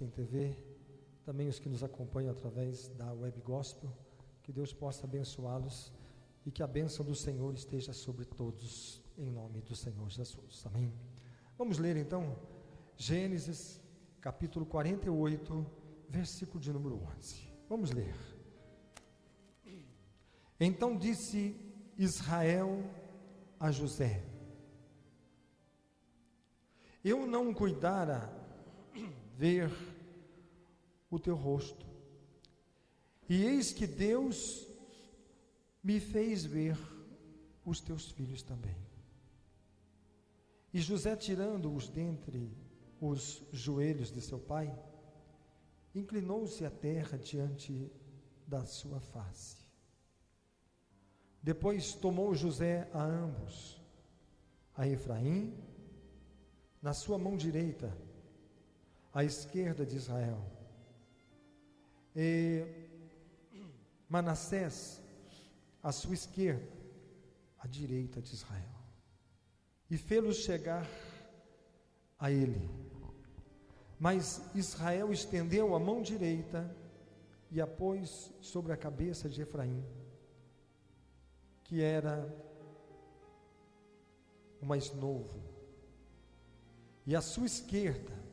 em TV, também os que nos acompanham através da Web Gospel, que Deus possa abençoá-los e que a bênção do Senhor esteja sobre todos, em nome do Senhor Jesus. Amém. Vamos ler então Gênesis capítulo 48, versículo de número 11. Vamos ler. Então disse Israel a José: eu não cuidara ver o teu rosto, e eis que Deus me fez ver os teus filhos também. E José, tirando-os dentre os joelhos de seu pai, inclinou-se à terra diante da sua face. Depois tomou José a ambos, a Efraim na sua mão direita, à esquerda de Israel, e Manassés à sua esquerda, à direita de Israel, e fê-los chegar a ele. Mas Israel estendeu a mão direita e a pôs sobre a cabeça de Efraim, que era o mais novo, e a sua esquerda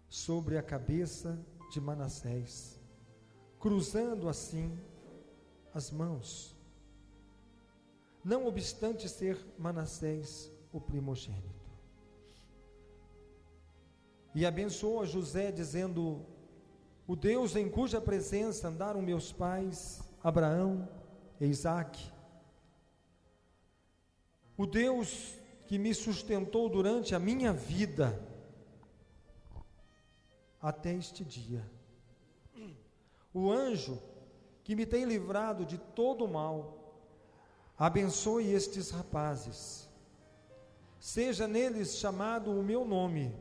sobre a cabeça de Manassés, cruzando assim as mãos, não obstante ser Manassés o primogênito. E abençoou a José, dizendo: o Deus em cuja presença andaram meus pais Abraão e Isaque, o Deus que me sustentou durante a minha vida até este dia, o anjo que me tem livrado de todo o mal, abençoe estes rapazes, seja neles chamado o meu nome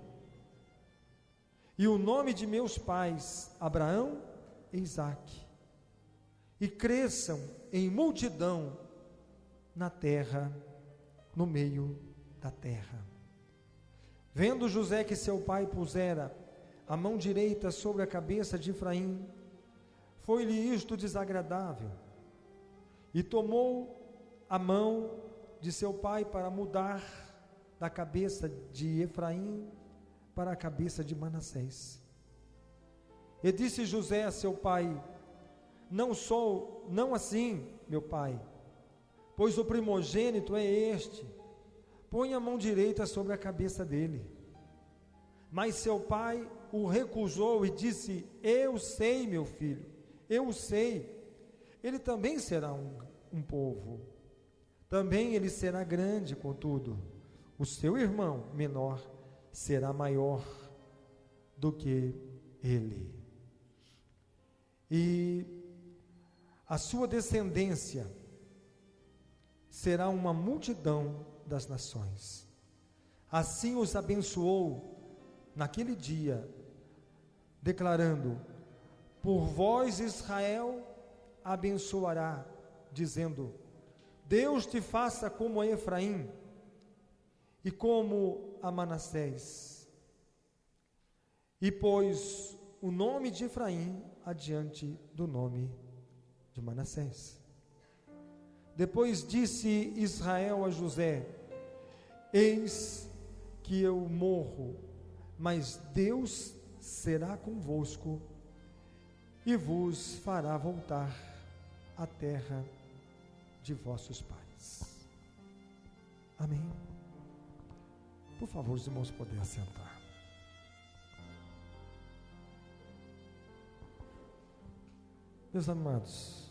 e o nome de meus pais Abraão e Isaque, e cresçam em multidão na terra, no meio da terra. Vendo José que seu pai pusera a mão direita sobre a cabeça de Efraim, foi-lhe isto desagradável, e tomou a mão de seu pai para mudar da cabeça de Efraim para a cabeça de Manassés. E disse José a seu pai: não assim, meu pai, pois o primogênito é este, põe a mão direita sobre a cabeça dele. Mas seu pai o recusou e disse: eu sei, meu filho, eu sei, ele também será um povo, também ele será grande, contudo, o seu irmão menor será maior do que ele, e a sua descendência será uma multidão das nações. Assim os abençoou naquele dia, declarando: por vós Israel abençoará, dizendo: Deus te faça como a Efraim e como a Manassés. E pôs o nome de Efraim adiante do nome de Manassés. Depois disse Israel a José: eis que eu morro, mas Deus será convosco e vos fará voltar à terra de vossos pais. Amém. Por favor, os irmãos podem assentar. Meus amados,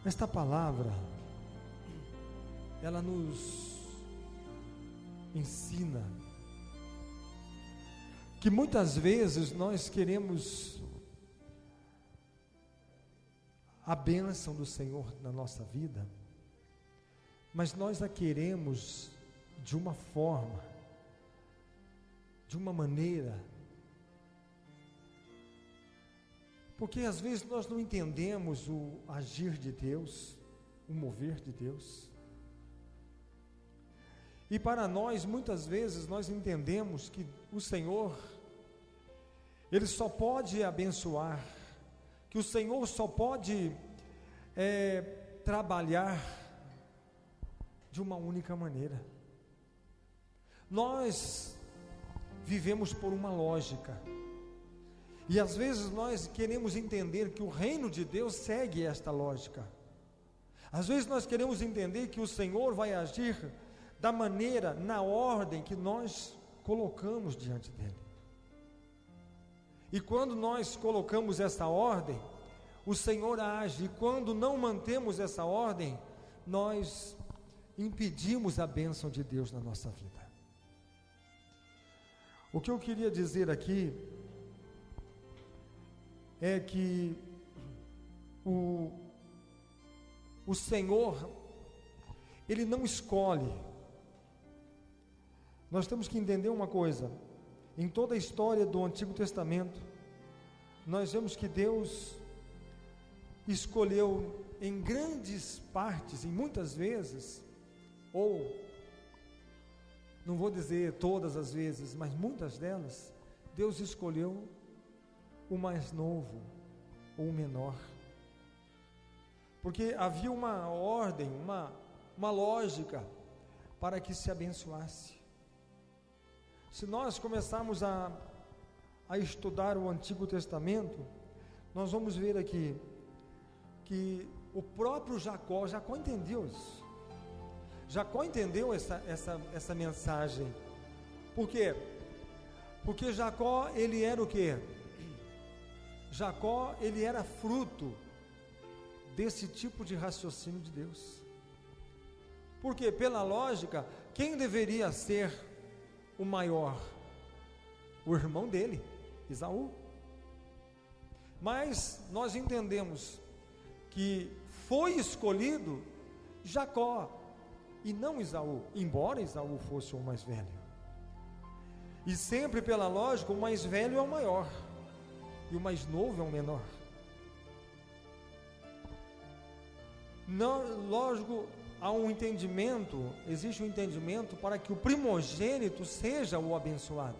esta palavra, ela nos ensina que muitas vezes nós queremos a bênção do Senhor na nossa vida, mas nós a queremos de uma forma, de uma maneira, porque às vezes nós não entendemos o agir de Deus, o mover de Deus, E para nós, muitas vezes, nós entendemos que o Senhor, Ele só pode abençoar, que o Senhor só pode trabalhar de uma única maneira. Nós vivemos por uma lógica, e às vezes nós queremos entender que o reino de Deus segue esta lógica. Às vezes nós queremos entender que o Senhor vai agir da maneira, na ordem que nós colocamos diante dele. E quando nós colocamos essa ordem, o Senhor age, e quando não mantemos essa ordem, nós impedimos a bênção de Deus na nossa vida. O que eu queria dizer aqui é que o Senhor, Ele não escolhe. Nós temos que entender uma coisa: em toda a história do Antigo Testamento, nós vemos que Deus escolheu em grandes partes, e muitas vezes, ou não vou dizer todas as vezes, mas muitas delas, Deus escolheu o mais novo ou o menor, porque havia uma ordem, uma lógica para que se abençoasse. Se nós começarmos a estudar o Antigo Testamento, nós vamos ver aqui que o próprio Jacó entendeu isso. Jacó entendeu essa mensagem. Por quê? Porque Jacó, ele era o quê? Jacó, ele era fruto desse tipo de raciocínio de Deus. Porque, pela lógica, quem deveria ser o maior? O irmão dele, Esaú. Mas nós entendemos que foi escolhido Jacó e não Esaú, embora Esaú fosse o mais velho. E sempre pela lógica, o mais velho é o maior e o mais novo é o menor. Não, lógico, há um entendimento, existe um entendimento para que o primogênito seja o abençoado,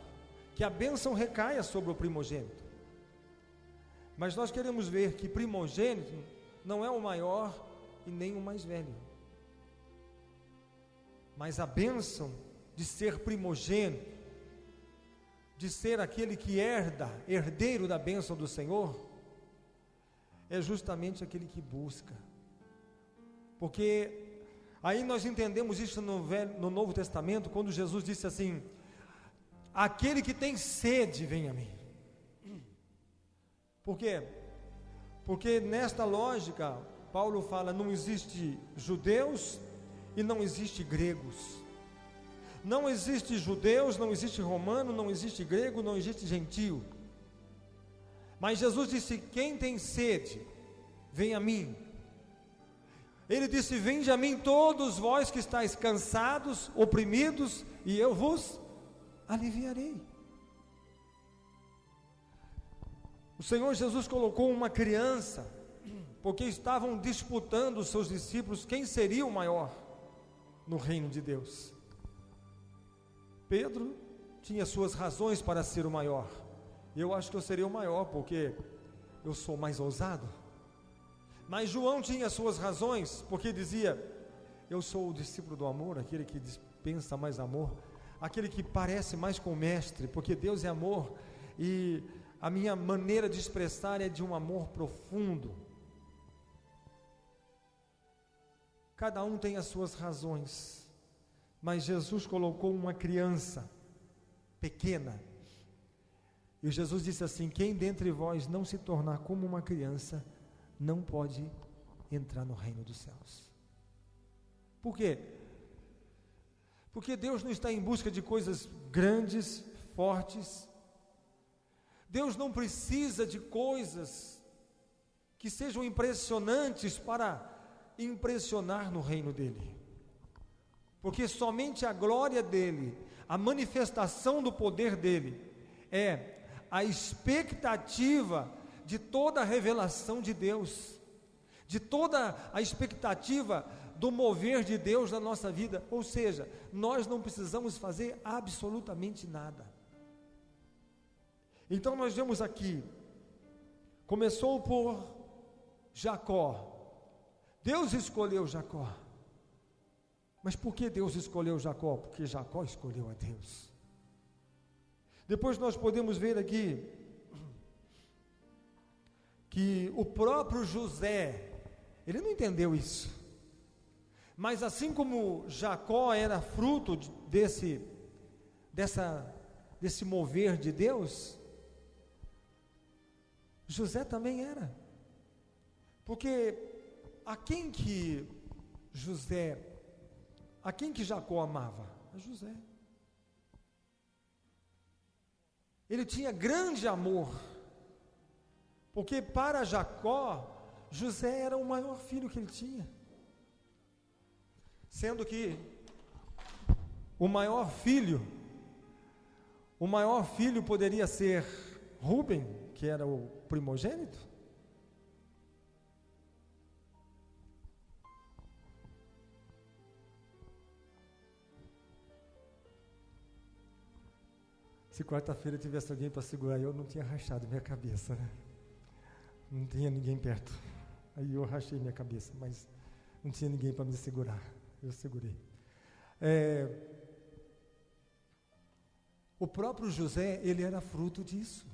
que a bênção recaia sobre o primogênito. Mas nós queremos ver que primogênito não é o maior e nem o mais velho, mas a bênção de ser primogênito, de ser aquele que herdeiro da bênção do Senhor, é justamente aquele que busca. Porque aí nós entendemos isso no Novo Testamento, quando Jesus disse assim: aquele que tem sede, vem a mim. Por quê? Porque nesta lógica, Paulo fala, não existe judeus e não existe gregos. Não existe judeus, não existe romano, não existe grego, não existe gentio. Mas Jesus disse: quem tem sede, vem a mim. Ele disse: vinde a mim todos vós que estáis cansados, oprimidos, e eu vos aliviarei. O Senhor Jesus colocou uma criança, porque estavam disputando os seus discípulos quem seria o maior no reino de Deus. Pedro tinha suas razões para ser o maior. Eu acho que eu seria o maior, porque eu sou mais ousado. Mas João tinha suas razões, porque dizia: eu sou o discípulo do amor, aquele que dispensa mais amor, aquele que parece mais com o mestre, porque Deus é amor, e a minha maneira de expressar é de um amor profundo. Cada um tem as suas razões, mas Jesus colocou uma criança pequena, e Jesus disse assim: quem dentre vós não se tornar como uma criança, não pode entrar no reino dos céus. Por quê? Porque Deus não está em busca de coisas grandes, fortes. Deus não precisa de coisas que sejam impressionantes para impressionar no reino dele. Porque somente a glória dele, a manifestação do poder dele, é a expectativa de toda a revelação de Deus, de toda a expectativa do mover de Deus na nossa vida, ou seja, nós não precisamos fazer absolutamente nada. Então nós vemos aqui, começou por Jacó. Deus escolheu Jacó. Mas por que Deus escolheu Jacó? Porque Jacó escolheu a Deus. Depois nós podemos ver aqui que o próprio José, ele não entendeu isso. Mas assim como Jacó era fruto desse mover de Deus, José também era. Porque a quem que Jacó amava? A José. Ele tinha grande amor, porque para Jacó, José era o maior filho que ele tinha. Sendo que o maior filho poderia ser Rúben, que era o primogênito. Se quarta-feira tivesse alguém para segurar, eu não tinha rachado minha cabeça, né? Não tinha ninguém perto. Aí eu rachei minha cabeça, mas não tinha ninguém para me segurar. Eu segurei. O próprio José, ele era fruto disso.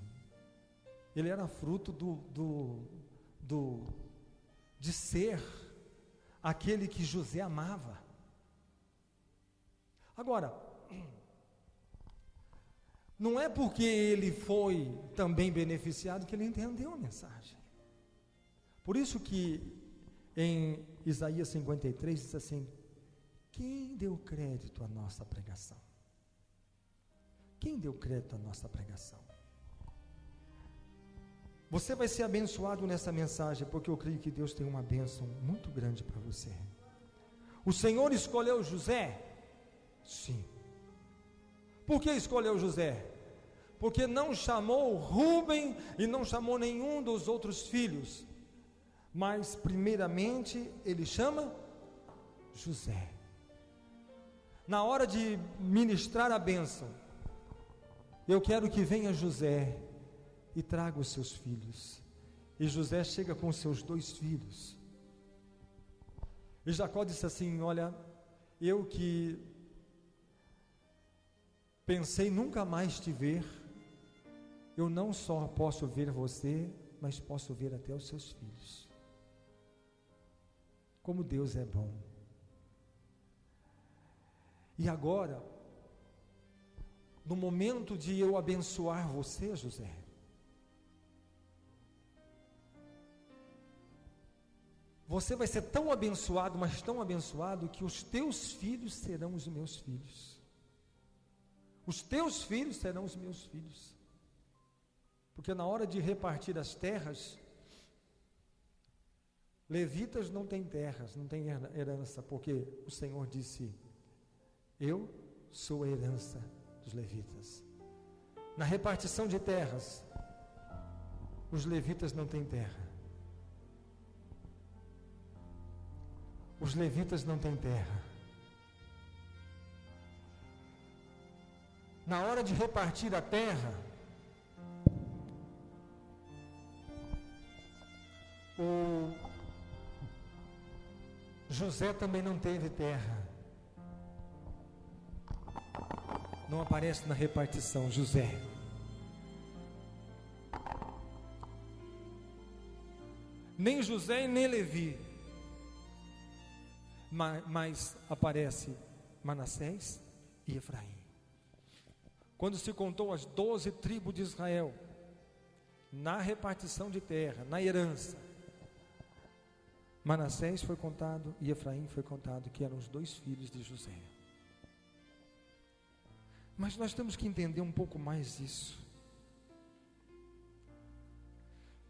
Ele era fruto de ser aquele que José amava. Agora, não é porque ele foi também beneficiado que ele entendeu a mensagem. Por isso que em Isaías 53 diz assim: quem deu crédito à nossa pregação? Quem deu crédito à nossa pregação? Você vai ser abençoado nessa mensagem, porque eu creio que Deus tem uma bênção muito grande para você. O Senhor escolheu José? Sim. Por que escolheu José? Porque não chamou Rúben e não chamou nenhum dos outros filhos, mas primeiramente ele chama José. Na hora de ministrar a bênção, eu quero que venha José e traga os seus filhos. E José chega com os seus 2 filhos. E Jacó disse assim: olha, eu que pensei nunca mais te ver, eu não só posso ver você, mas posso ver até os seus filhos. Como Deus é bom. E agora, no momento de eu abençoar você, José, você vai ser tão abençoado, mas tão abençoado, que os teus filhos serão os meus filhos. Os teus filhos serão os meus filhos. Porque na hora de repartir as terras, levitas não têm terras, não têm herança, porque o Senhor disse: eu sou a herança dos levitas. Na repartição de terras, os levitas não têm terra. Os levitas não têm terra. Na hora de repartir a terra, o José também não teve terra. Não aparece na repartição José. Nem José e nem Levi. Mas aparece Manassés e Efraim. Quando se contou as 12 tribos de Israel, na repartição de terra, na herança, Manassés foi contado e Efraim foi contado, que eram os 2 filhos de José. Mas nós temos que entender um pouco mais isso.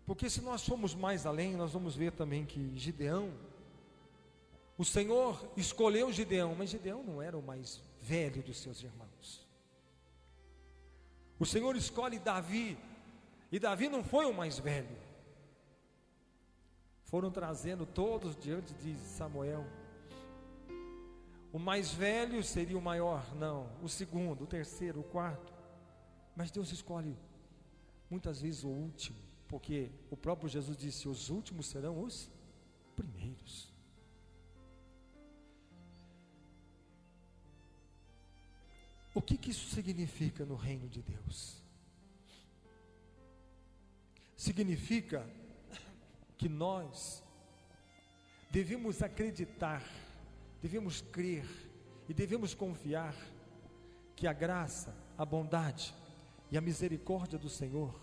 Porque se nós formos mais além, nós vamos ver também que Gideão, o Senhor escolheu Gideão, mas Gideão não era o mais velho dos seus irmãos. O Senhor escolhe Davi, e Davi não foi o mais velho. Foram trazendo todos diante de Samuel, o mais velho seria o maior, não, o segundo, o terceiro, o quarto. Mas Deus escolhe muitas vezes o último, porque o próprio Jesus disse: os últimos serão os primeiros. O que isso significa no reino de Deus? Significa que nós devemos acreditar, devemos crer e devemos confiar que a graça, a bondade e a misericórdia do Senhor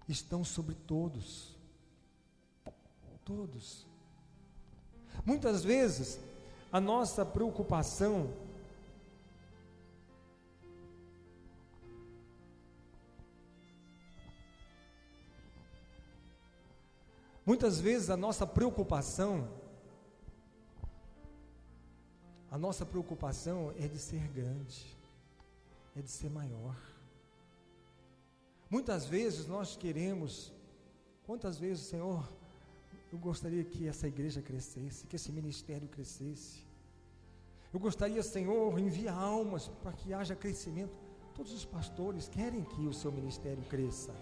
estão sobre todos. Todos. Muitas vezes a nossa preocupação é de ser grande, é de ser maior. Muitas vezes nós queremos, quantas vezes, Senhor, eu gostaria que essa igreja crescesse, que esse ministério crescesse. Eu gostaria, Senhor, enviar almas para que haja crescimento. Todos os pastores querem que o seu ministério cresça,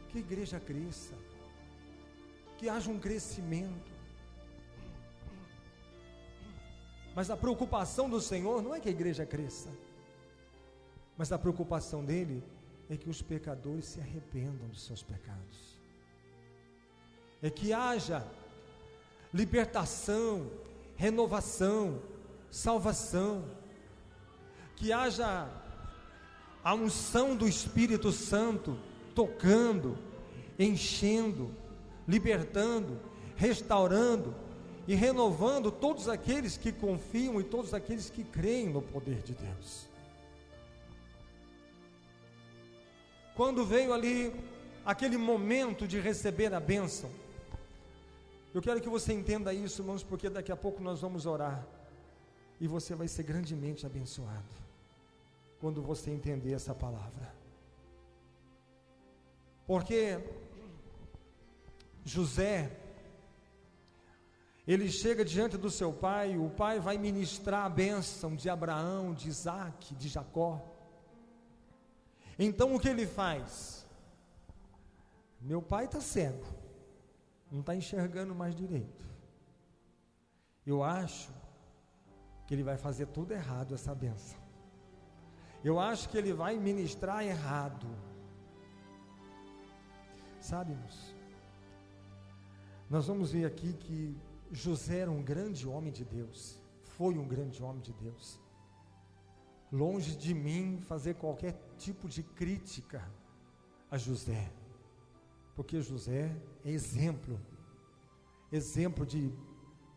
que a igreja cresça, que haja um crescimento. Mas a preocupação do Senhor não é que a igreja cresça, mas a preocupação dele é que os pecadores se arrependam dos seus pecados, é que haja libertação, renovação, salvação, que haja a unção do Espírito Santo tocando, enchendo, libertando, restaurando e renovando todos aqueles que confiam e todos aqueles que creem no poder de Deus. Quando veio ali aquele momento de receber a bênção, eu quero que você entenda isso, irmãos, porque daqui a pouco nós vamos orar e você vai ser grandemente abençoado quando você entender essa palavra. Porque José, ele chega diante do seu pai, o pai vai ministrar a bênção de Abraão, de Isaac, de Jacó. Então o que ele faz? Meu pai está cego, não está enxergando mais direito. Eu acho que ele vai fazer tudo errado essa bênção. Eu acho que ele vai ministrar errado. Sabe, irmãos? Nós vamos ver aqui que José era um grande homem de Deus, foi um grande homem de Deus. Longe de mim fazer qualquer tipo de crítica a José, porque José é exemplo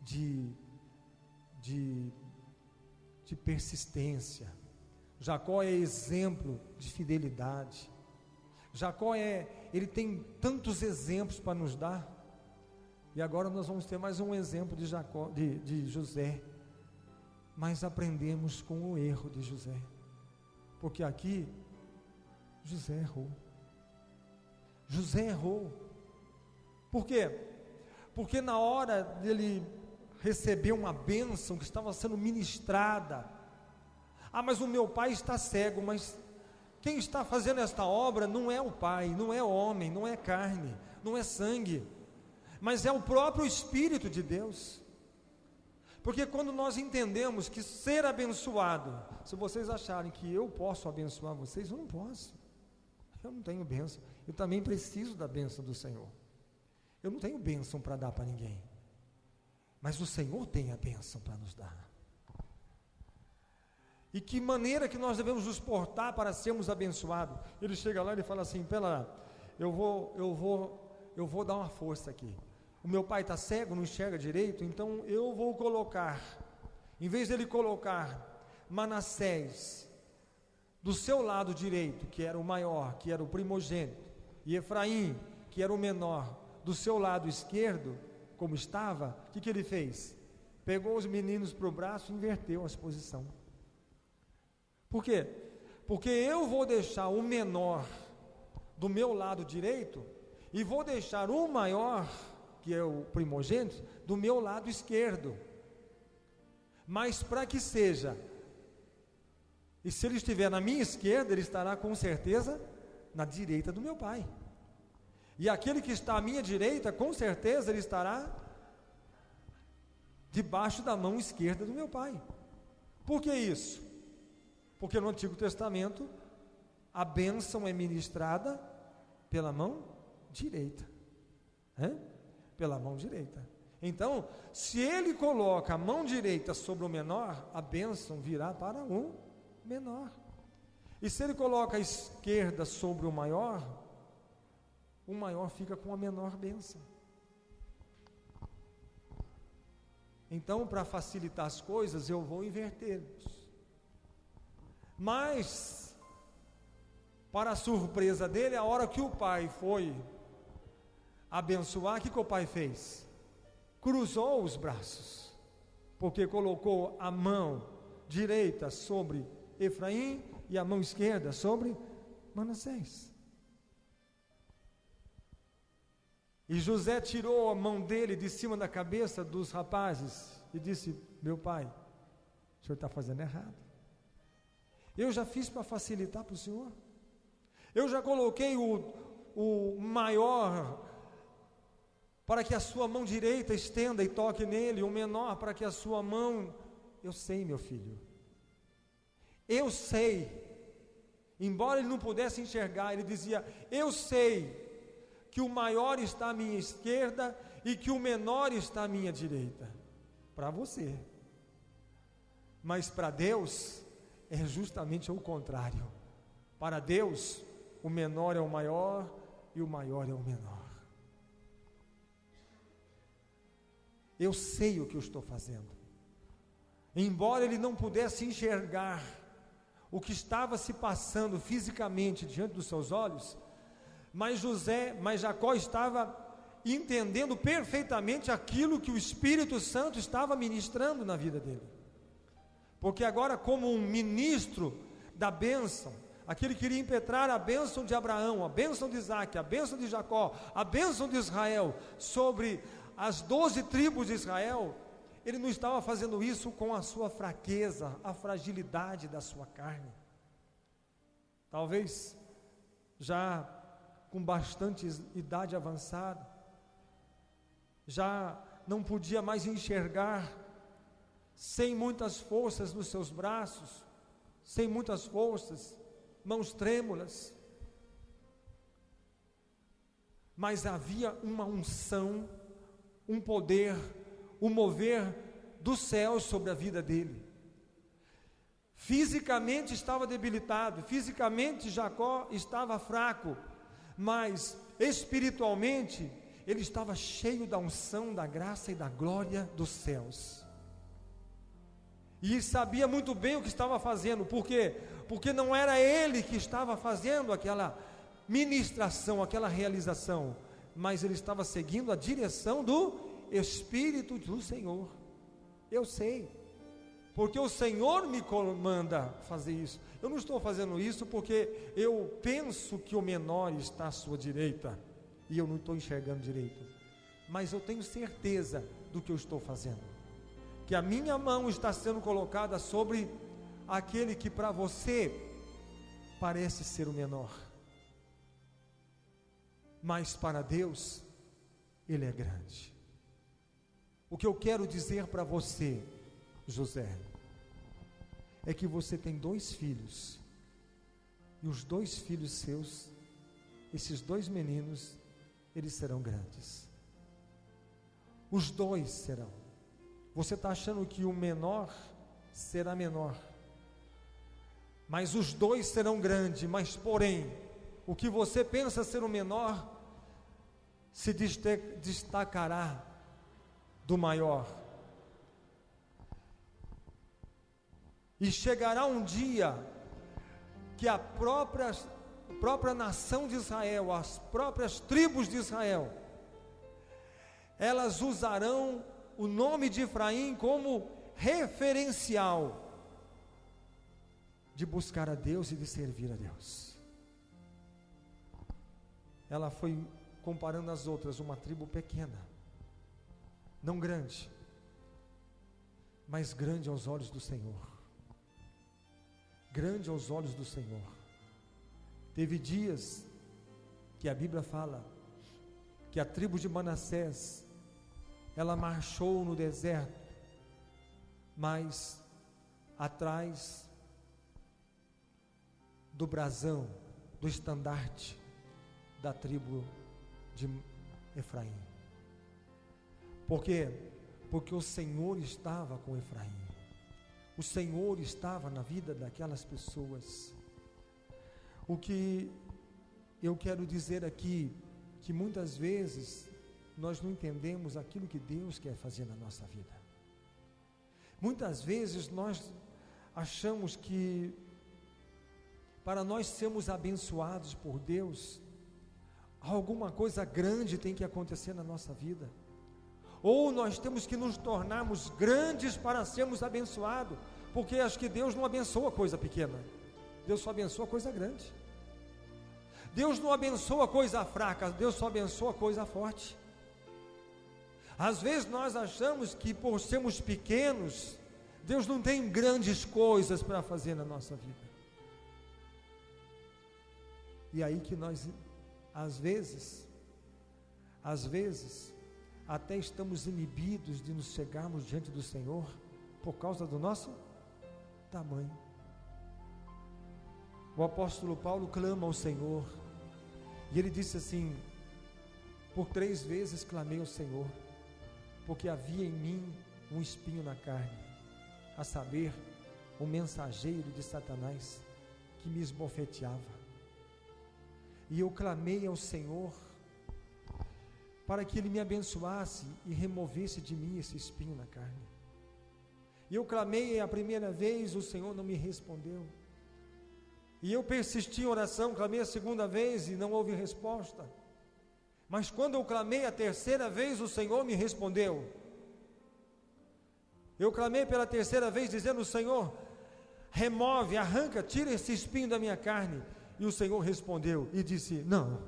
de persistência. Jacó é exemplo de fidelidade. Jacó ele tem tantos exemplos para nos dar. E agora nós vamos ter mais um exemplo de José. Mas aprendemos com o erro de José, porque aqui José errou. José errou. Por quê? Porque na hora dele receber uma bênção que estava sendo ministrada, mas o meu pai está cego. Mas quem está fazendo esta obra não é o pai, não é homem, não é carne, não é sangue, mas é o próprio Espírito de Deus. Porque quando nós entendemos que ser abençoado, se vocês acharem que eu posso abençoar vocês, eu não posso. Eu não tenho bênção. Eu também preciso da bênção do Senhor. Eu não tenho bênção para dar para ninguém, mas o Senhor tem a bênção para nos dar. E que maneira que nós devemos nos portar para sermos abençoados? Ele chega lá e fala assim: pera lá, eu vou dar uma força aqui. O meu pai está cego, não enxerga direito, então eu vou colocar, em vez dele colocar Manassés do seu lado direito, que era o maior, que era o primogênito, e Efraim, que era o menor, do seu lado esquerdo, como estava, o que ele fez? Pegou os meninos para o braço e inverteu a posição. Por quê? Porque eu vou deixar o menor do meu lado direito e vou deixar o maior, que é o primogênito, do meu lado esquerdo. mas para que seja. E se ele estiver na minha esquerda, ele estará com certeza na direita do meu Pai. E aquele que está à minha direita, com certeza ele estará debaixo da mão esquerda do meu Pai. Por que isso? Porque no Antigo Testamento a bênção é ministrada pela mão direita. Pela mão direita. Então, se ele coloca a mão direita sobre o menor, a bênção virá para o menor. E se ele coloca a esquerda sobre o maior fica com a menor bênção. Então, para facilitar as coisas, eu vou invertê-los. Mas, para a surpresa dele, a hora que o pai foi abençoar, o que o pai fez? Cruzou os braços, porque colocou a mão direita sobre Efraim e a mão esquerda sobre Manassés. E José tirou a mão dele de cima da cabeça dos rapazes e disse: meu pai, o senhor está fazendo errado. Eu já fiz para facilitar para o senhor. Eu já coloquei o maior para que a sua mão direita estenda e toque nele, o menor para que a sua mão... Eu sei, meu filho. Eu sei. Embora ele não pudesse enxergar, ele dizia: eu sei que o maior está à minha esquerda e que o menor está à minha direita. Para você. Mas para Deus é justamente o contrário. Para Deus, o menor é o maior e o maior é o menor. Eu sei o que eu estou fazendo. Embora ele não pudesse enxergar o que estava se passando fisicamente diante dos seus olhos, mas Jacó estava entendendo perfeitamente aquilo que o Espírito Santo estava ministrando na vida dele. Porque agora, como um ministro da bênção, aquele que queria impetrar a bênção de Abraão, a bênção de Isaque, a bênção de Jacó, a bênção de Israel sobre as 12 tribos de Israel, ele não estava fazendo isso com a sua fraqueza, a fragilidade da sua carne. Talvez já com bastante idade avançada, já não podia mais enxergar, sem muitas forças nos seus braços, sem muitas forças, mãos trêmulas, mas havia uma unção, um poder, um mover dos céus sobre a vida dele. Fisicamente estava debilitado, fisicamente Jacó estava fraco, mas espiritualmente ele estava cheio da unção, da graça e da glória dos céus. E sabia muito bem o que estava fazendo. Por quê? Porque não era ele que estava fazendo aquela ministração, aquela realização, mas ele estava seguindo a direção do Espírito do Senhor. Eu sei, porque o Senhor me comanda fazer isso. Eu não estou fazendo isso porque eu penso que o menor está à sua direita e eu não estou enxergando direito, mas eu tenho certeza do que eu estou fazendo, que a minha mão está sendo colocada sobre aquele que para você parece ser o menor, mas para Deus ele é grande. O que eu quero dizer para você, José, é que você tem 2 filhos, e os 2 filhos seus, esses 2 meninos, eles serão grandes. Os 2 serão. Você está achando que o menor será menor, mas os 2 serão grandes. Mas porém, o que você pensa ser o menor se destacará do maior. E chegará um dia que a própria nação de Israel, as próprias tribos de Israel, elas usarão o nome de Efraim como referencial de buscar a Deus e de servir a Deus. Ela foi comparando as outras, uma tribo pequena, não grande, mas grande aos olhos do Senhor. Grande aos olhos do Senhor. Teve dias que a Bíblia fala que a tribo de Manassés, ela marchou no deserto, mas atrás do brasão, do estandarte da tribo de Efraim. Por quê? Porque o Senhor estava com Efraim. O Senhor estava na vida daquelas pessoas. O que eu quero dizer aqui, que muitas vezes nós não entendemos aquilo que Deus quer fazer na nossa vida. Muitas vezes nós achamos que para nós sermos abençoados por Deus, alguma coisa grande tem que acontecer na nossa vida, ou nós temos que nos tornarmos grandes para sermos abençoados, porque acho que Deus não abençoa coisa pequena, Deus só abençoa coisa grande. Deus não abençoa coisa fraca, Deus só abençoa coisa forte. Às vezes nós achamos que por sermos pequenos, Deus não tem grandes coisas para fazer na nossa vida. E aí que nós, às vezes, até estamos inibidos de nos chegarmos diante do Senhor, por causa do nosso tamanho. O apóstolo Paulo clama ao Senhor, e ele disse assim: por 3 vezes clamei ao Senhor, porque havia em mim um espinho na carne, a saber, um mensageiro de Satanás, que me esbofeteava. E eu clamei ao Senhor, para que Ele me abençoasse e removesse de mim esse espinho na carne. E eu clamei a primeira vez, o Senhor não me respondeu. E eu persisti em oração, clamei a segunda vez e não houve resposta. Mas quando eu clamei a terceira vez, o Senhor me respondeu. Eu clamei pela terceira vez, dizendo: Senhor, remove, arranca, tira esse espinho da minha carne. E o Senhor respondeu e disse: não,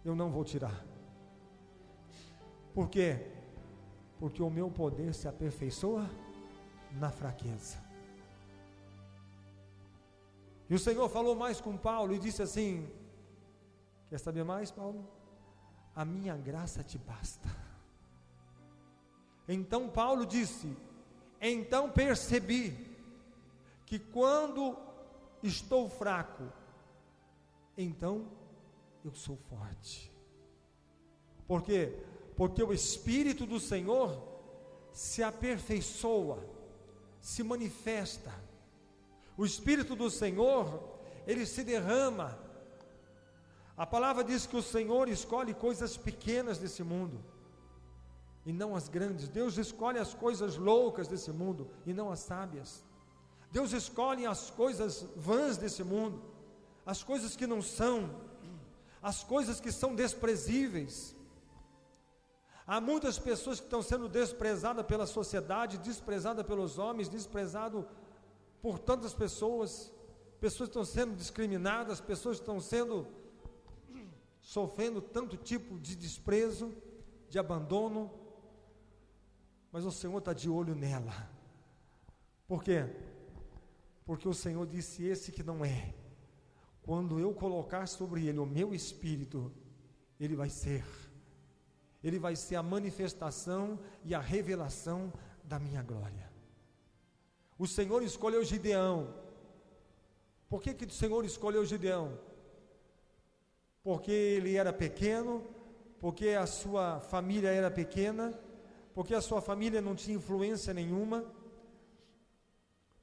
eu não vou tirar. Por quê? Porque o meu poder se aperfeiçoa na fraqueza. E o Senhor falou mais com Paulo e disse assim: quer saber mais, Paulo? A minha graça te basta. Então Paulo disse: então percebi que quando estou fraco, então eu sou forte. Por quê? Porque o Espírito do Senhor se aperfeiçoa, se manifesta. O Espírito do Senhor, ele se derrama. A palavra diz que o Senhor escolhe coisas pequenas desse mundo e não as grandes. Deus escolhe as coisas loucas desse mundo e não as sábias. Deus escolhe as coisas vãs desse mundo, as coisas que não são, as coisas que são desprezíveis. Há muitas pessoas que estão sendo desprezadas pela sociedade, desprezadas pelos homens, desprezadas por tantas pessoas. Pessoas estão sendo discriminadas, pessoas estão sofrendo tanto tipo de desprezo, de abandono, mas o Senhor está de olho nela. Por quê? Porque o Senhor disse: esse que não é, quando eu colocar sobre ele o meu Espírito, ele vai ser a manifestação e a revelação da minha glória. O Senhor escolheu Gideão. Por que o Senhor escolheu Gideão? Porque ele era pequeno, porque a sua família era pequena, porque a sua família não tinha influência nenhuma,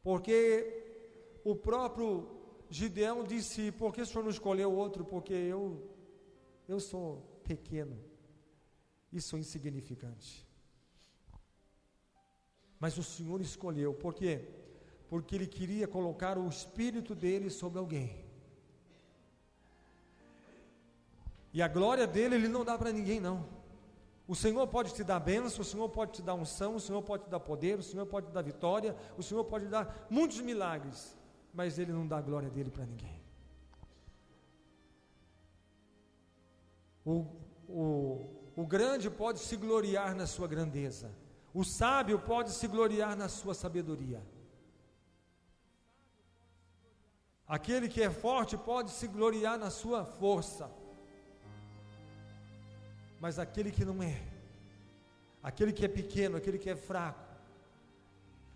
porque o próprio Gideão disse: por que o Senhor não escolheu outro? Porque eu sou pequeno e sou insignificante. Mas o Senhor escolheu, por quê? Porque Ele queria colocar o Espírito dele sobre alguém. E a glória dele, Ele não dá para ninguém não. O Senhor pode te dar bênção, o Senhor pode te dar unção, o Senhor pode te dar poder, o Senhor pode te dar vitória, o Senhor pode dar muitos milagres, mas Ele não dá a glória dele para ninguém. O grande pode se gloriar na sua grandeza, O sábio pode se gloriar na sua sabedoria. Aquele que é forte pode se gloriar na sua força. Mas aquele que não é, aquele que é pequeno, aquele que é fraco,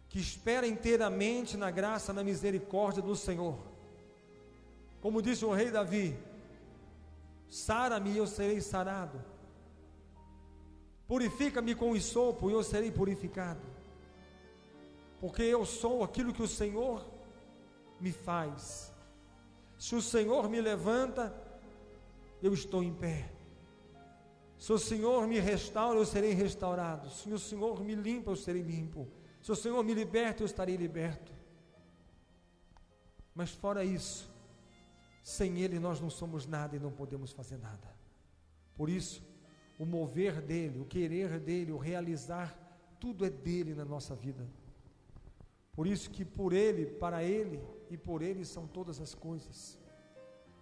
que espera inteiramente na graça, na misericórdia do Senhor, como disse o rei Davi: sara-me e eu serei sarado, purifica-me com o sopo e eu serei purificado, porque eu sou aquilo que o Senhor me faz. Se o Senhor me levanta, eu estou em pé. Se o Senhor me restaura, eu serei restaurado. Se o Senhor me limpa, eu serei limpo. Se o Senhor me liberta, eu estarei liberto. Mas fora isso, sem Ele nós não somos nada e não podemos fazer nada. Por isso, o mover dEle, o querer dEle, o realizar, tudo é dEle na nossa vida. Por isso que por Ele, para Ele e por Ele são todas as coisas.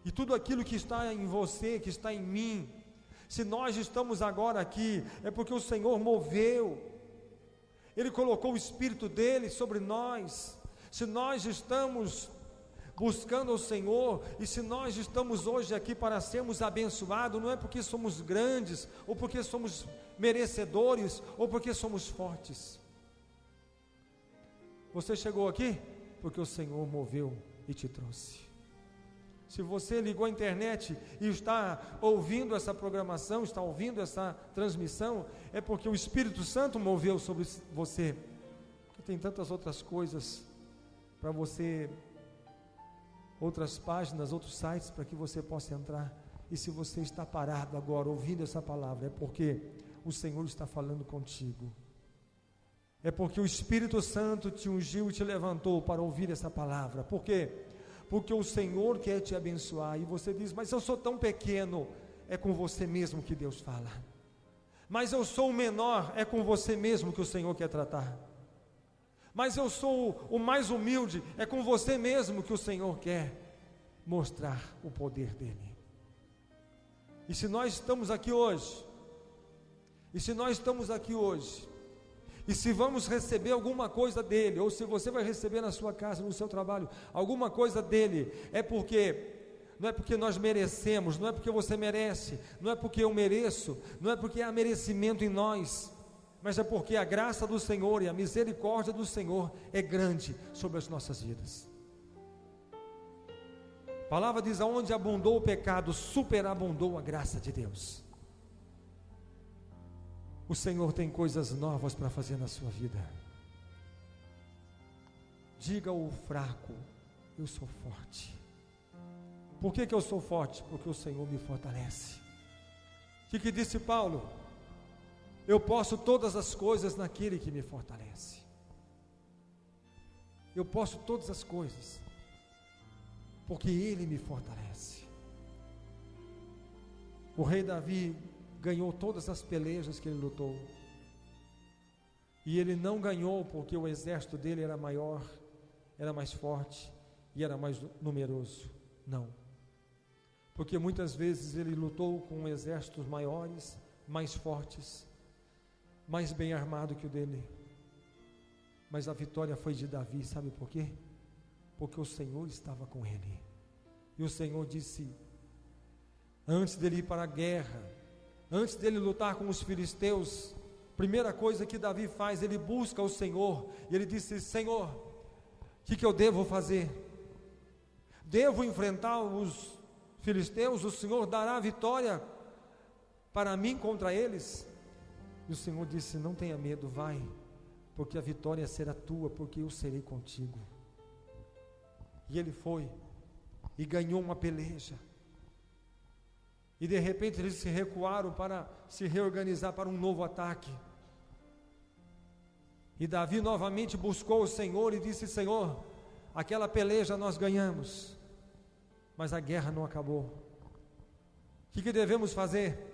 E tudo aquilo que está em você, que está em mim, se nós estamos agora aqui, é porque o Senhor moveu, Ele colocou o Espírito dEle sobre nós. Se nós estamos buscando ao Senhor, e se nós estamos hoje aqui para sermos abençoados, não é porque somos grandes, ou porque somos merecedores, ou porque somos fortes. Você chegou aqui porque o Senhor moveu e te trouxe. Se você ligou a internet e está ouvindo essa programação, está ouvindo essa transmissão, é porque o Espírito Santo moveu sobre você. Porque tem tantas outras coisas para você, outras páginas, outros sites para que você possa entrar. E se você está parado agora ouvindo essa palavra, é porque o Senhor está falando contigo. É porque o Espírito Santo te ungiu e te levantou para ouvir essa palavra. Por quê? Porque o Senhor quer te abençoar. E você diz: mas eu sou tão pequeno. É com você mesmo que Deus fala. Mas eu sou o menor. É com você mesmo que o Senhor quer tratar. Mas eu sou o mais humilde. É com você mesmo que o Senhor quer mostrar o poder dEle. E se nós estamos aqui hoje, e se vamos receber alguma coisa dEle, ou se você vai receber na sua casa, no seu trabalho, alguma coisa dEle, não é porque nós merecemos, não é porque você merece, não é porque eu mereço, não é porque há merecimento em nós, mas é porque a graça do Senhor e a misericórdia do Senhor é grande sobre as nossas vidas. A palavra diz: aonde abundou o pecado, superabundou a graça de Deus. O Senhor tem coisas novas para fazer na sua vida. Diga ao fraco: eu sou forte. Por que eu sou forte? Porque o Senhor me fortalece. O que disse Paulo? Eu posso todas as coisas naquele que me fortalece. Eu posso todas as coisas, porque Ele me fortalece. O rei Davi ganhou todas as pelejas que ele lutou, e ele não ganhou porque o exército dele era maior, era mais forte e era mais numeroso. Não, porque muitas vezes ele lutou com exércitos maiores, mais fortes, mais bem armado que o dele, mas a vitória foi de Davi. Sabe por quê? Porque o Senhor estava com ele. E o Senhor disse, antes dele ir para a guerra, antes dele lutar com os filisteus, primeira coisa que Davi faz, ele busca o Senhor, e ele disse: Senhor, o que eu devo fazer? Devo enfrentar os filisteus? O Senhor dará a vitória para mim contra eles? E o Senhor disse: não tenha medo, vai, porque a vitória será tua, porque eu serei contigo. E ele foi e ganhou uma peleja. E de repente eles se recuaram para se reorganizar para um novo ataque. E Davi novamente buscou o Senhor e disse: Senhor, aquela peleja nós ganhamos, mas a guerra não acabou. O que devemos fazer?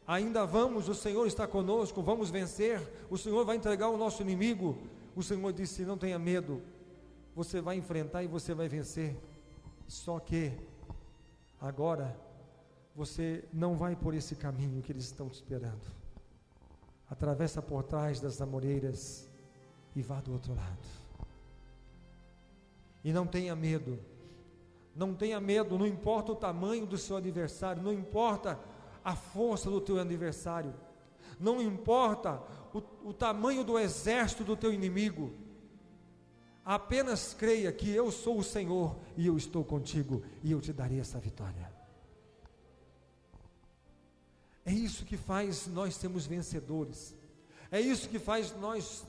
Ainda vamos, o Senhor está conosco, vamos vencer, o Senhor vai entregar o nosso inimigo. O Senhor disse: não tenha medo, você vai enfrentar e você vai vencer. Só que agora você não vai por esse caminho que eles estão te esperando. atravessa por trás das amoreiras e vá do outro lado. E não tenha medo, não tenha medo, não importa o tamanho do seu adversário, não importa a força do teu adversário, não importa o tamanho do exército do teu inimigo, apenas creia que eu sou o Senhor e eu estou contigo e eu te darei essa vitória. É isso que faz nós sermos vencedores, é isso que faz nós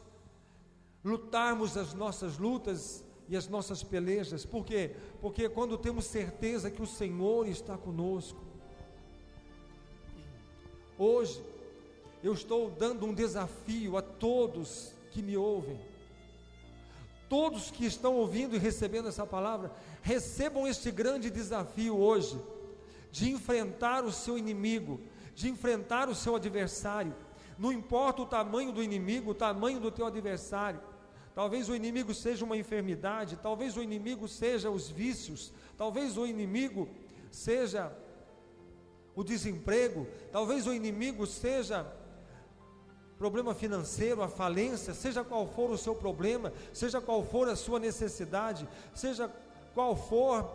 lutarmos as nossas lutas e as nossas pelejas. Por quê? Porque quando temos certeza que o Senhor está conosco. Hoje eu estou dando um desafio a todos que me ouvem, todos que estão ouvindo e recebendo essa palavra, recebam este grande desafio hoje, de enfrentar o seu inimigo, de enfrentar o seu adversário. Não importa o tamanho do inimigo, o tamanho do teu adversário. Talvez o inimigo seja uma enfermidade, talvez o inimigo seja os vícios, talvez o inimigo seja o desemprego, talvez o inimigo seja problema financeiro, a falência, seja qual for o seu problema, seja qual for a sua necessidade, seja qual for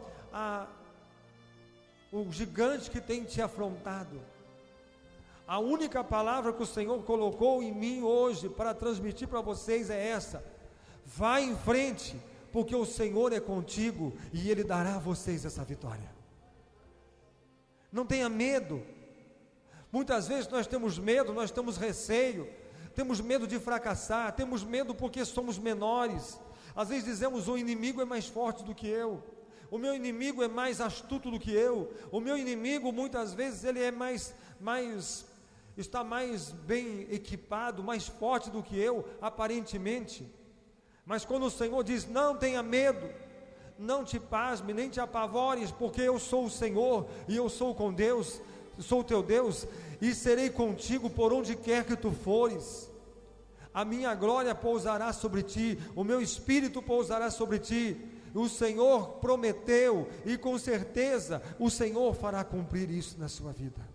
o gigante que tem te afrontado. A única palavra que o Senhor colocou em mim hoje para transmitir para vocês é essa: vá em frente, porque o Senhor é contigo e Ele dará a vocês essa vitória. Não tenha medo. Muitas vezes nós temos medo, nós temos receio, temos medo de fracassar, temos medo porque somos menores. Às vezes dizemos: o inimigo é mais forte do que eu, o meu inimigo é mais astuto do que eu, o meu inimigo muitas vezes ele é está mais bem equipado, mais forte do que eu, aparentemente. Mas quando o Senhor diz: não tenha medo, não te pasme, nem te apavores, porque eu sou o Senhor, e eu sou com Deus, sou o teu Deus, e serei contigo por onde quer que tu fores. A minha glória pousará sobre ti, o meu espírito pousará sobre ti. O Senhor prometeu, e com certeza o Senhor fará cumprir isso na sua vida.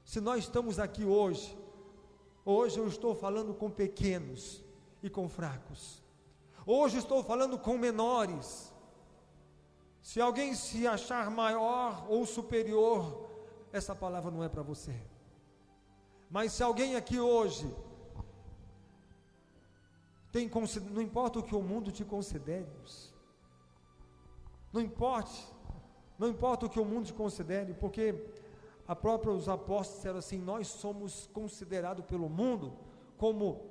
Se nós estamos aqui hoje eu estou falando com pequenos e com fracos. Hoje estou falando com menores. Se alguém se achar maior ou superior, essa palavra não é para você. Mas se alguém aqui hoje não importa o que o mundo te considere, não importa o que o mundo te considere, porque os apóstolos disseram assim: nós somos considerados pelo mundo como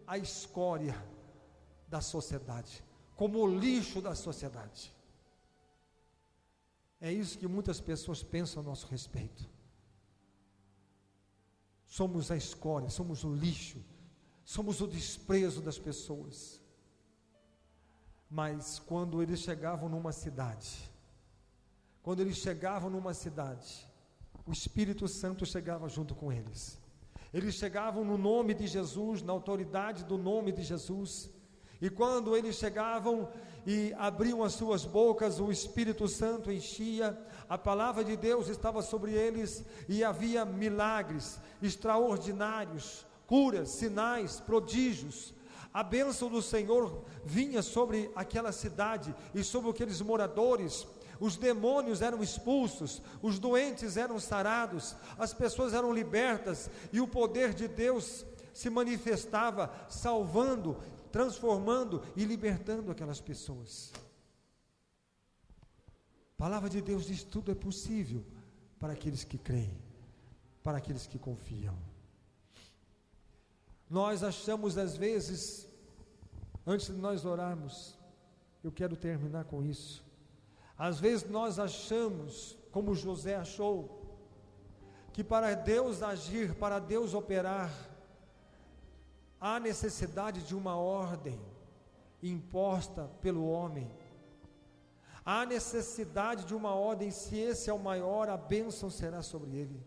a escória da sociedade, como o lixo da sociedade. É isso que muitas pessoas pensam a nosso respeito. Somos a escória, somos o lixo, somos o desprezo das pessoas. Mas quando eles chegavam numa cidade, o Espírito Santo chegava junto com eles. Eles chegavam no nome de Jesus, na autoridade do nome de Jesus. E quando eles chegavam e abriam as suas bocas, o Espírito Santo enchia, a palavra de Deus estava sobre eles, e havia milagres extraordinários, curas, sinais, prodígios. A bênção do Senhor vinha sobre aquela cidade e sobre aqueles moradores. Os demônios eram expulsos, os doentes eram sarados, as pessoas eram libertas, e o poder de Deus se manifestava, salvando, transformando e libertando aquelas pessoas. A palavra de Deus diz: tudo é possível para aqueles que creem, para aqueles que confiam. Nós achamos às vezes, antes de nós orarmos, eu quero terminar com isso. Às vezes nós achamos, como José achou, que para Deus agir, para Deus operar, há necessidade de uma ordem imposta pelo homem. Há necessidade de uma ordem. Se esse é o maior, a bênção será sobre ele.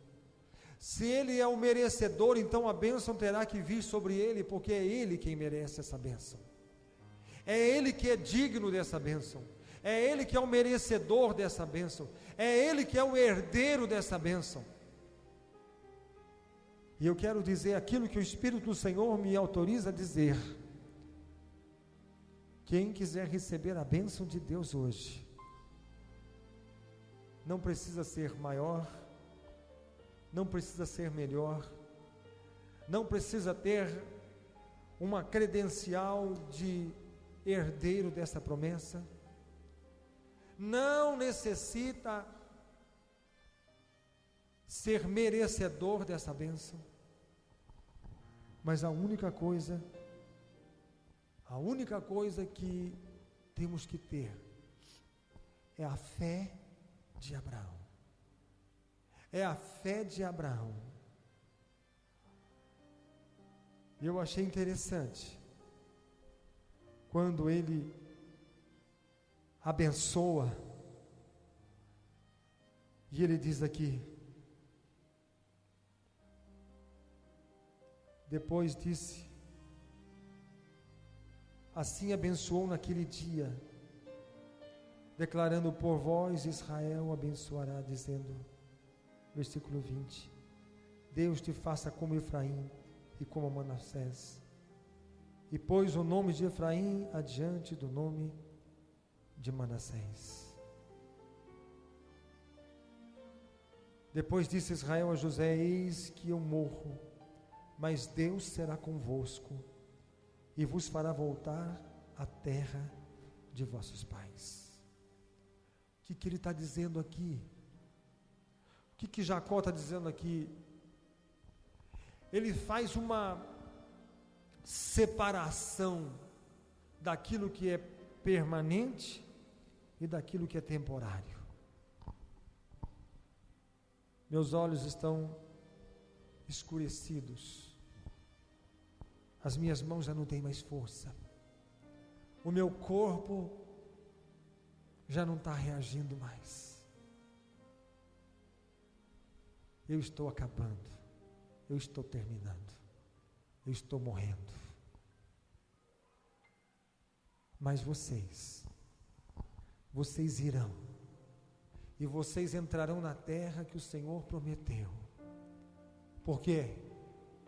Se ele é o merecedor, então a bênção terá que vir sobre ele, porque é ele quem merece essa bênção. É ele que é digno dessa bênção. É ele que é o merecedor dessa bênção. É ele que é o herdeiro dessa bênção. E eu quero dizer aquilo que o Espírito do Senhor me autoriza a dizer. Quem quiser receber a bênção de Deus hoje, não precisa ser maior, não precisa ser melhor, não precisa ter uma credencial de herdeiro dessa promessa, não necessita ser merecedor dessa bênção, mas a única coisa que temos que ter é a fé de Abraão. É a fé de Abraão. Eu achei interessante quando ele abençoa, e ele diz aqui: depois disse, assim abençoou naquele dia, declarando: por vós Israel abençoará, dizendo, versículo 20: Deus te faça como Efraim e como Manassés. E pôs o nome de Efraim adiante do nome de Manassés. Depois disse Israel a José: eis que eu morro, mas Deus será convosco e vos fará voltar à terra de vossos pais. O que ele está dizendo aqui? O que Jacó está dizendo aqui? Ele faz uma separação daquilo que é permanente e daquilo que é temporário. Meus olhos estão escurecidos, as minhas mãos já não têm mais força, o meu corpo já não está reagindo mais, eu estou acabando, eu estou terminando, eu estou morrendo, mas vocês irão, e vocês entrarão na terra que o Senhor prometeu, porque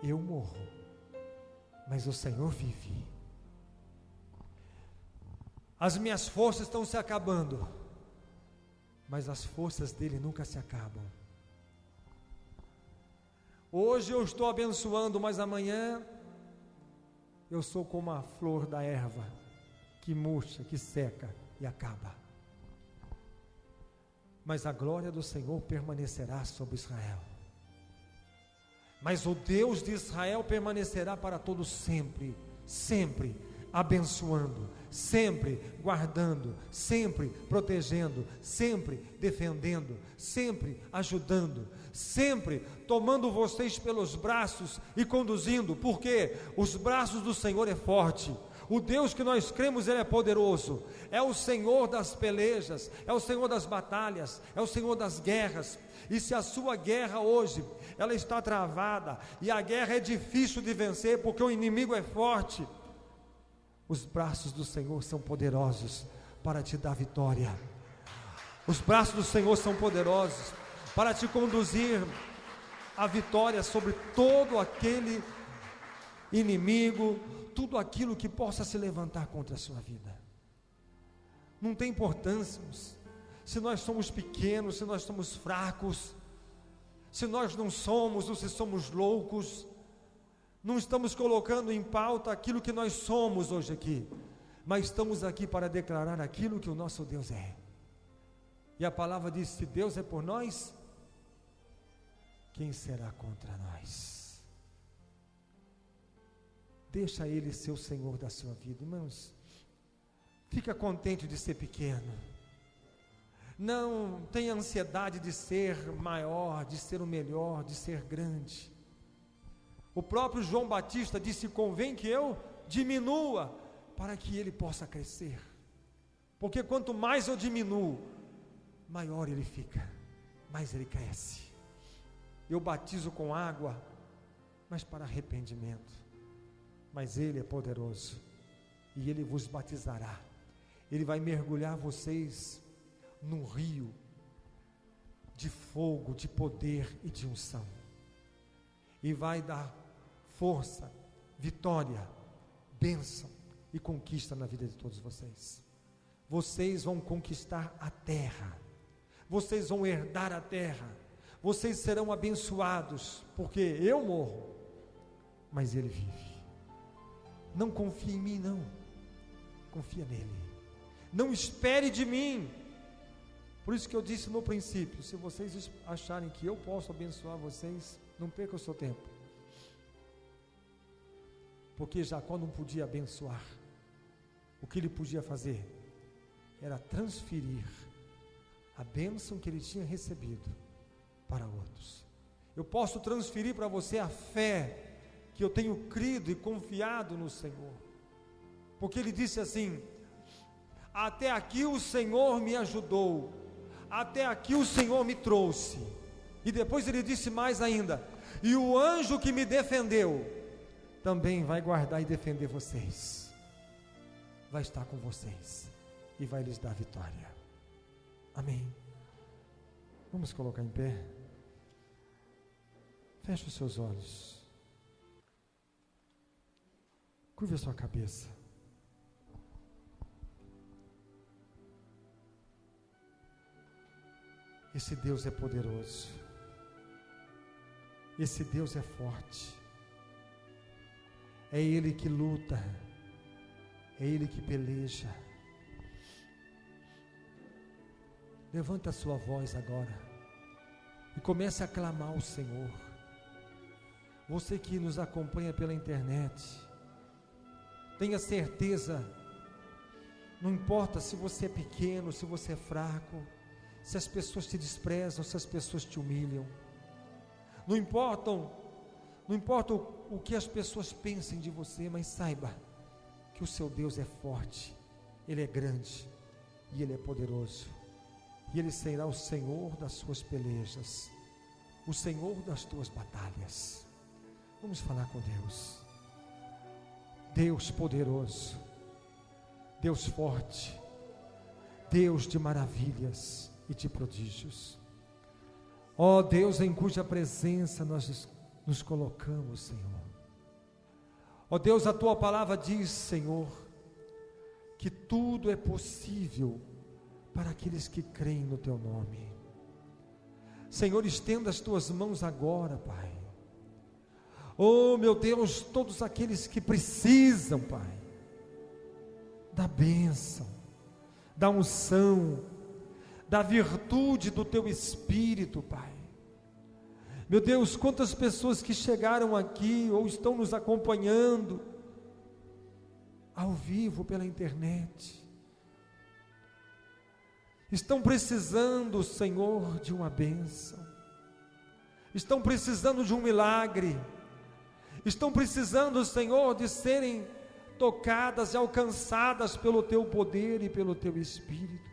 eu morro, mas o Senhor vive. As minhas forças estão se acabando, mas as forças dele nunca se acabam. Hoje eu estou abençoando, mas amanhã eu sou como a flor da erva, que murcha, que seca e acaba. Mas a glória do Senhor permanecerá sobre Israel. Mas o Deus de Israel permanecerá para todos sempre, sempre abençoando, sempre guardando, sempre protegendo, sempre defendendo, sempre ajudando, sempre tomando vocês pelos braços e conduzindo, porque os braços do Senhor é forte. O Deus que nós cremos, Ele é poderoso, é o Senhor das pelejas, é o Senhor das batalhas, é o Senhor das guerras. E se a sua guerra hoje, ela está travada, e a guerra é difícil de vencer, porque o inimigo é forte, os braços do Senhor são poderosos para te dar vitória. Os braços do Senhor são poderosos para te conduzir à vitória sobre todo aquele inimigo, tudo aquilo que possa se levantar contra a sua vida. Não tem importância se nós somos pequenos, se nós somos fracos, se nós não somos ou se somos loucos. Não estamos colocando em pauta aquilo que nós somos hoje aqui, mas estamos aqui para declarar aquilo que o nosso Deus é. E a palavra diz: se Deus é por nós, quem será contra nós? Deixa Ele ser o Senhor da sua vida, irmãos. Fica contente de ser pequeno. Não tenha ansiedade de ser maior, de ser o melhor, de ser grande. O próprio João Batista disse: convém que eu diminua, para que ele possa crescer. Porque quanto mais eu diminuo, maior ele fica, mais ele cresce. Eu batizo com água, mas para arrependimento. Mas Ele é poderoso, e Ele vos batizará. Ele vai mergulhar vocês num rio de fogo, de poder e de unção. e vai dar força, vitória, bênção e conquista na vida de todos vocês. Vocês vão conquistar a terra, vocês vão herdar a terra, vocês serão abençoados, porque eu morro, mas Ele vive. Não confie em mim, não, confia nele. Não espere de mim. Por isso que eu disse no princípio, se vocês acharem que eu posso abençoar vocês, não perca o seu tempo, porque Jacó não podia abençoar. O que ele podia fazer era transferir a bênção que ele tinha recebido para outros. Eu posso transferir para você a fé que eu tenho crido e confiado no Senhor, porque ele disse assim: até aqui o Senhor me ajudou, até aqui o Senhor me trouxe. E depois ele disse mais ainda: e o anjo que me defendeu também vai guardar e defender vocês, vai estar com vocês e vai lhes dar vitória. Amém. Vamos colocar em pé. Feche os seus olhos, curva a sua cabeça. Esse Deus é poderoso, esse Deus é forte, é Ele que luta, é Ele que peleja. Levanta a sua voz agora e comece a clamar ao Senhor. Você que nos acompanha pela internet, tenha certeza, não importa se você é pequeno, se você é fraco, se as pessoas te desprezam, se as pessoas te humilham, não importa o que as pessoas pensem de você, mas saiba que o seu Deus é forte, Ele é grande e Ele é poderoso, e Ele será o Senhor das suas pelejas, o Senhor das tuas batalhas. Vamos falar com Deus. Deus poderoso, Deus forte, Deus de maravilhas e de prodígios, ó Deus em cuja presença nós nos colocamos, Senhor. Ó Deus, a Tua palavra diz, Senhor, que tudo é possível para aqueles que creem no Teu nome. Senhor, estenda as Tuas mãos agora, Pai. Oh meu Deus, todos aqueles que precisam, Pai, da bênção, da unção, da virtude do Teu Espírito, Pai. Meu Deus, quantas pessoas que chegaram aqui ou estão nos acompanhando ao vivo pela internet, estão precisando, Senhor, de uma bênção, estão precisando de um milagre, estão precisando, Senhor, de serem tocadas e alcançadas pelo Teu poder e pelo Teu Espírito.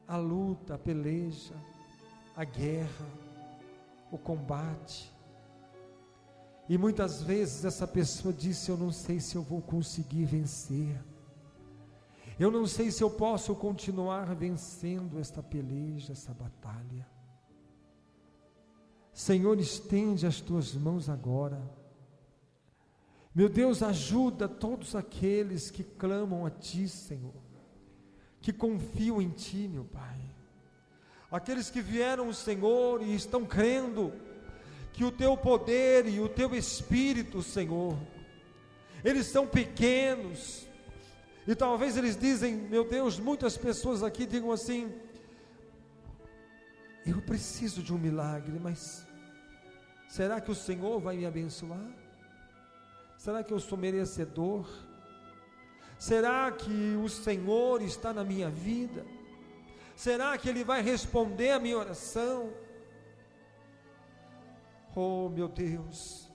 A luta, a peleja, a guerra, o combate, e muitas vezes essa pessoa disse: eu não sei se eu vou conseguir vencer, eu não sei se eu posso continuar vencendo esta peleja, essa batalha. Senhor, estende as Tuas mãos agora, meu Deus, ajuda todos aqueles que clamam a Ti, Senhor, que confiam em Ti, meu Pai, aqueles que vieram, Senhor, e estão crendo que o Teu poder e o Teu Espírito, Senhor, eles são pequenos, e talvez eles dizem, meu Deus, muitas pessoas aqui digam assim: eu preciso de um milagre, mas será que o Senhor vai me abençoar? Será que eu sou merecedor? Será que o Senhor está na minha vida? Será que Ele vai responder a minha oração? Oh meu Deus,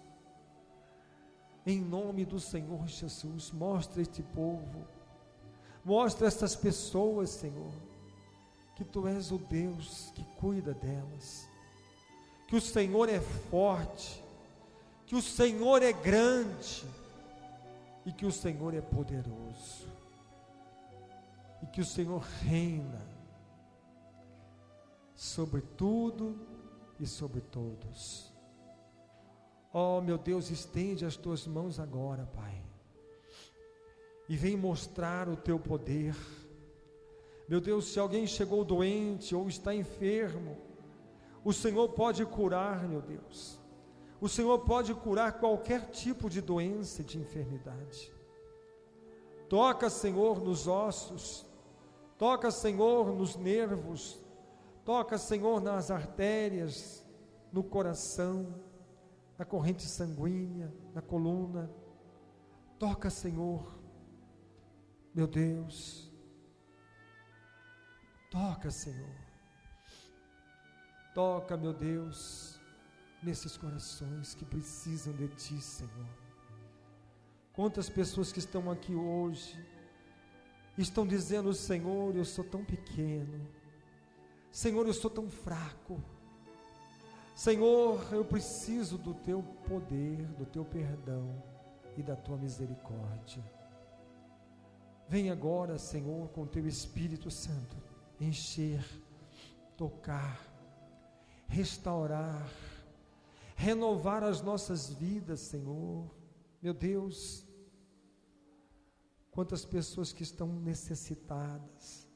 em nome do Senhor Jesus, mostra este povo, mostra estas pessoas, Senhor, que Tu és o Deus que cuida delas, que o Senhor é forte, que o Senhor é grande, e que o Senhor é poderoso, e que o Senhor reina sobre tudo e sobre todos. Oh, meu Deus, estende as tuas mãos agora, Pai, e vem mostrar o teu poder. Meu Deus, se alguém chegou doente ou está enfermo, o Senhor pode curar, meu Deus. O Senhor pode curar qualquer tipo de doença e de enfermidade. Toca, Senhor, nos ossos, toca, Senhor, nos nervos, toca, Senhor, nas artérias, no coração, na corrente sanguínea, na coluna. Toca, Senhor, meu Deus, toca, Senhor, toca, meu Deus, nesses corações que precisam de Ti, Senhor. Quantas pessoas que estão aqui hoje estão dizendo: Senhor, eu sou tão pequeno, Senhor, eu sou tão fraco, Senhor, eu preciso do Teu poder, do Teu perdão e da Tua misericórdia. Vem agora, Senhor, com Teu Espírito Santo, encher, tocar, restaurar, renovar as nossas vidas, Senhor. Meu Deus, quantas pessoas que estão necessitadas,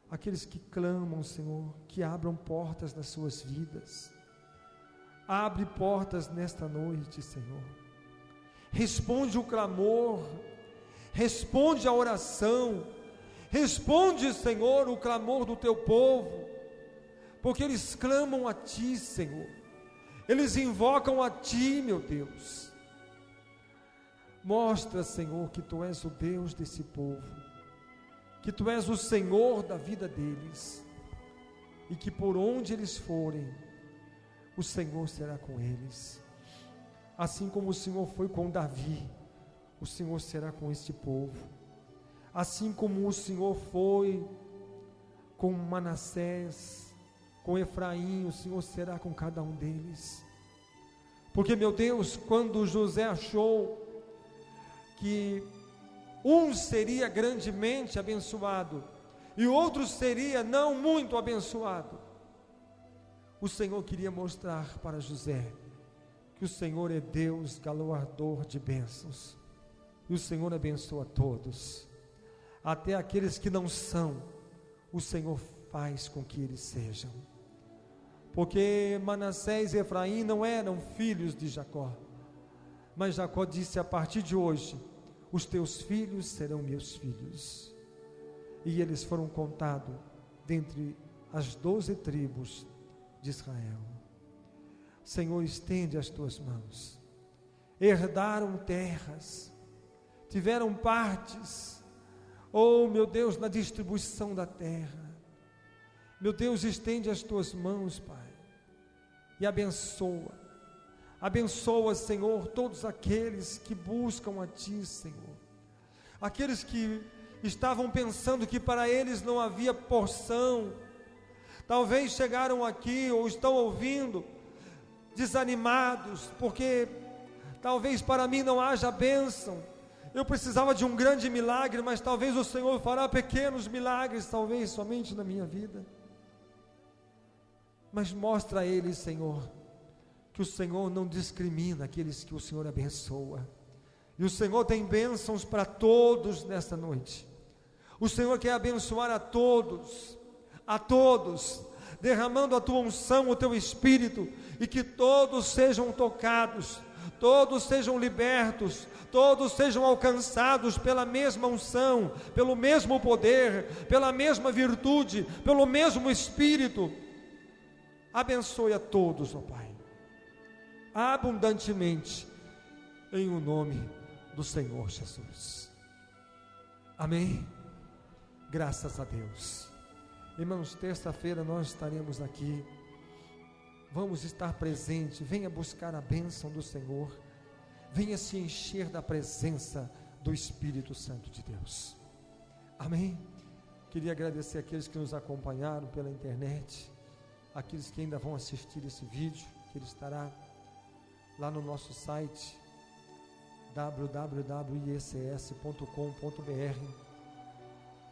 aqueles que clamam, Senhor, que abram portas nas suas vidas. Abre portas nesta noite, Senhor. Responde o clamor, responde a oração, responde, Senhor, o clamor do Teu povo, porque eles clamam a Ti, Senhor. Eles invocam a Ti, meu Deus. Mostra, Senhor, que Tu és o Deus desse povo, que Tu és o Senhor da vida deles, e que por onde eles forem, o Senhor será com eles. Assim como o Senhor foi com Davi, o Senhor será com este povo. Assim como o Senhor foi com Manassés, com Efraim, o Senhor será com cada um deles. Porque, meu Deus, quando José achou que um seria grandemente abençoado e outro seria não muito abençoado, o Senhor queria mostrar para José que o Senhor é Deus galardoador de bênçãos, e o Senhor abençoa todos, até aqueles que não são, o Senhor faz com que eles sejam. Porque Manassés e Efraim não eram filhos de Jacó, mas Jacó disse: a partir de hoje, os teus filhos serão meus filhos. E eles foram contados dentre as 12 tribos de Israel. Senhor, estende as tuas mãos. Herdaram terras, tiveram partes, oh meu Deus, na distribuição da terra. Meu Deus, estende as tuas mãos, Pai, e abençoa. Abençoa, Senhor, todos aqueles que buscam a Ti, Senhor. Aqueles que estavam pensando que para eles não havia porção, talvez chegaram aqui ou estão ouvindo desanimados, porque talvez para mim não haja bênção. Eu precisava de um grande milagre, mas talvez o Senhor fará pequenos milagres, talvez somente na minha vida. Mas mostra a eles, Senhor, que o Senhor não discrimina aqueles que o Senhor abençoa. E o Senhor tem bênçãos para todos nesta noite. O Senhor quer abençoar a todos, derramando a tua unção, o teu Espírito, e que todos sejam tocados, todos sejam libertos, todos sejam alcançados pela mesma unção, pelo mesmo poder, pela mesma virtude, pelo mesmo Espírito. Abençoe a todos, ó Pai, abundantemente, em o nome do Senhor Jesus. Amém? Graças a Deus. Irmãos, terça-feira nós estaremos aqui, vamos estar presentes. Venha buscar a bênção do Senhor, venha se encher da presença do Espírito Santo de Deus. Amém? Queria agradecer aqueles que nos acompanharam pela internet, aqueles que ainda vão assistir esse vídeo, que ele estará lá no nosso site www.ics.com.br,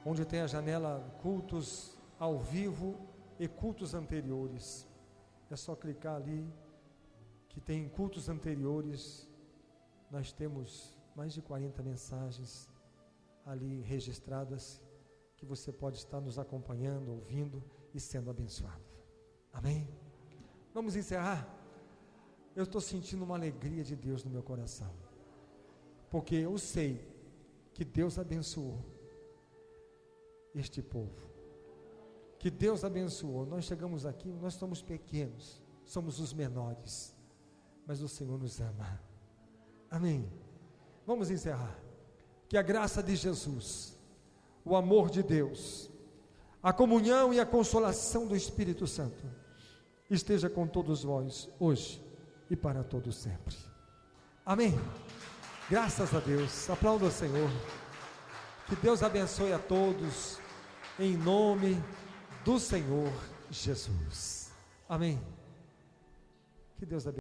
onde tem a janela cultos ao vivo e cultos anteriores. É só clicar ali que tem cultos anteriores, nós temos mais de 40 mensagens ali registradas, que você pode estar nos acompanhando, ouvindo e sendo abençoado. Amém? Vamos encerrar? Eu estou sentindo uma alegria de Deus no meu coração, porque eu sei que Deus abençoou este povo, que Deus abençoou. Nós chegamos aqui, nós somos pequenos, somos os menores, mas o Senhor nos ama. Amém? Vamos encerrar. Que a graça de Jesus, o amor de Deus, a comunhão e a consolação do Espírito Santo esteja com todos vós, hoje e para todo sempre. Amém? Graças a Deus. Aplauda o Senhor. Que Deus abençoe a todos, em nome do Senhor Jesus. Amém. Que Deus abençoe.